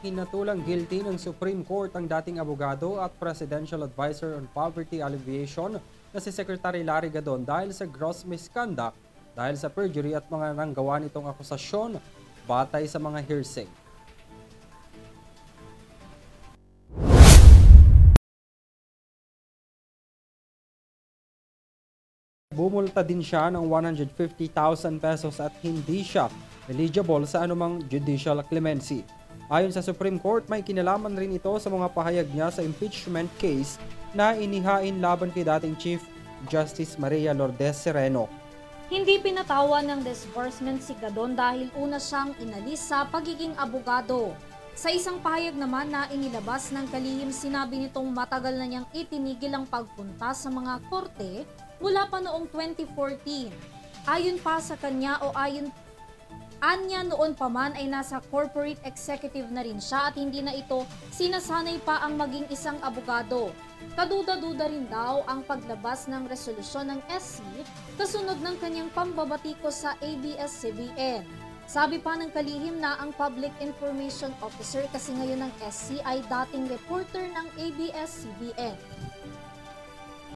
Hinatulang guilty ng Supreme Court ang dating abogado at Presidential Advisor on Poverty Alleviation na si Secretary Larry Gadon dahil sa gross misconduct dahil sa perjury at mga nanggawa nitong akusasyon batay sa mga hearsay. Bumulta din siya ng 150,000 pesos at hindi siya eligible sa anumang judicial clemency. Ayon sa Supreme Court, may kinalaman rin ito sa mga pahayag niya sa impeachment case na inihain laban kay dating Chief Justice Maria Lourdes Sereno. Hindi pinatawan ng disbursement si Gadon dahil una siyang inalis sa pagiging abogado. Sa isang pahayag naman na inilabas ng kalihim, sinabi nitong matagal na niyang itinigil ang pagpunta sa mga korte mula pa noong 2014. Ayon pa sa kanya anya noon pa man ay nasa corporate executive na rin siya at hindi na ito sinasanay pa ang maging isang abogado. Kaduda-duda rin daw ang paglabas ng resolusyon ng SC kasunod ng kanyang pambabatikos sa ABS-CBN. Sabi pa ng kalihim na ang Public Information Officer kasi ngayon ng SC ay dating reporter ng ABS-CBN.